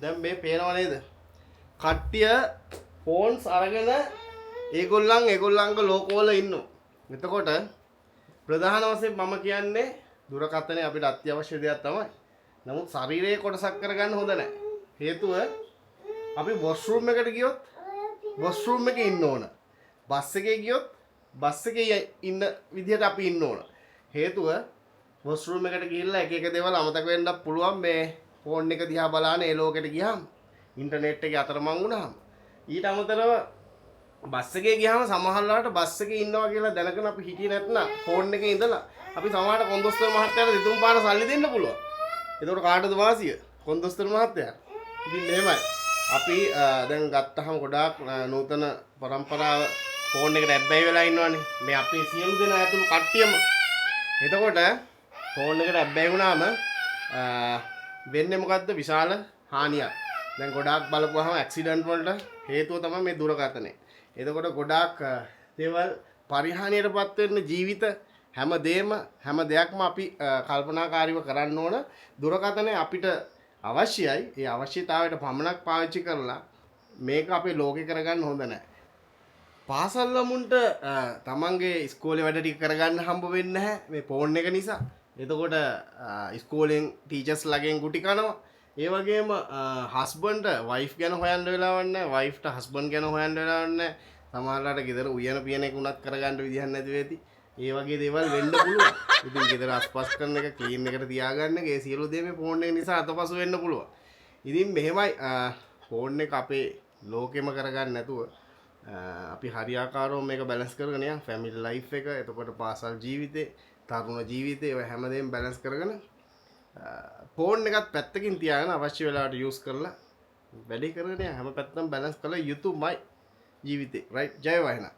දැන් මේ පේනව නේද? කට්ටිය ෆෝන්ස් අරගෙන ඒගොල්ලන්ගේ ලෝකවල ඉන්නවා. එතකොට ප්‍රධාන වශයෙන් මම කියන්නේ දුරකථනය අපිට අත්‍යවශ්‍ය දෙයක් තමයි. නමුත් ශරීරයේ කොටසක් කරගන්න හොඳ නැහැ. හේතුව අපි වොෂ්රූම් එකට ගියොත් වොෂ්රූම් එකේ ඉන්න ඕන. බස් එකේ ගියොත් බස් එකේ ඉන්න විදිහට අපි ඉන්න ඕන. හේතුව වොෂ්රූම් එකට ගිහිල්ලා එක එක දේවල් අමතක වෙන්නත් පුළුවන් මේ ෆෝන් එක දිහා බලාන ඒ ලෝකෙට ගියාම ඉන්ටර්නෙට් එකේ අතරමං වුණාම. ඊට අමතරව බස් එකේ ගියාම සමහරවිට බස් එකේ ඉන්නවා කියලා දැනගෙන අපි හිටියේ නැත්නම් ෆෝන් එකේ ඉඳලා අපි සමහරට කොන්දොස්තර මහත්තයාට දෙතුන් පාර සල්ලි දෙන්න පුළුවන්. එතකොට කාටද වාසිය? කොන්දොස්තර මහත්තයාට. ඉතින් මෙහෙමයි. අපි දැන් ගත්තහම ගොඩාක් නූතන පරම්පරාව ෆෝන් එකට ඇබ්බැහි වෙලා ඉන්නවනේ. මේ අපේ සියලු දෙනා ඇතුළු කට්ටියම. එතකොට ෆෝන් එකට ඇබ්බැහි වුණාම වෙන්නේ මොකද්ද? විශාල හානියක්. දැන් ගොඩාක් බලපුවාම ඇක්සිඩන්ට් වලට හේතුව තමයි මේ දුරකථනය. එතකොට ගොඩාක් දේවල් පරිහානියටපත් වෙන්න ජීවිත හැම දෙයක්ම අපි කල්පනාකාරීව කරන්න ඕන. දුරකථනය අපිට අවශ්‍යයි. ඒ අවශ්‍යතාවයට පමණක් පාවිච්චි කරලා මේක අපේ ලෝකේ කරගන්න හොඳ නැහැ. පාසල් ළමුන්ට තමන්ගේ ඉස්කෝලේ වැඩ ටික කරගන්න හම්බ වෙන්නේ නැහැ මේ ෆෝන් එක නිසා. එතකොට ඉස්කෝලෙන් ටීචර්ස් ළගෙන් ගුටි කනවා. ඒ වගේම හස්බන්ඩ්ට වයිෆ් ගැන හොයන්න වෙලාවක් නැහැ. වයිෆ්ට හස්බන්ඩ් ගැන හොයන්න වෙලාවක් නැහැ. සමහරවිට ගෙදර උයන පියන එක උනත් කරගන්න විදිහක් නැති වෙති. ඒ වගේ දේවල් වෙන්න පුළුවන්. ඉතින් ගෙදර අස්පස් කරන එක ක්ලීන් එකට තියාගන්න එක ඒ සියලු දේ මේ ෆෝන් එක නිසා අතපසු වෙන්න පුළුවන්. ඉතින් මෙහෙමයි ෆෝන් එක අපේ ලෝකෙම කරගන්න නැතුව අපි හරියාකාරව මේක බැලන්ස් කරගෙන යන්න ෆැමිලි ලයිෆ් එක එතකොට පාසල් ජීවිතේ තරුණ ජීවිතේ ඒවා හැමදේම බැලන්ස් කරගෙන ෆෝන් එකත් පැත්තකින් තියාගෙන අවශ්‍ය වෙලාවට යූස් කරලා වැඩේ කරගෙන හැම පැත්තම බැලන්ස් කරලා යුතුයමයි ජීවිතේ රයිට් ජය වහිනා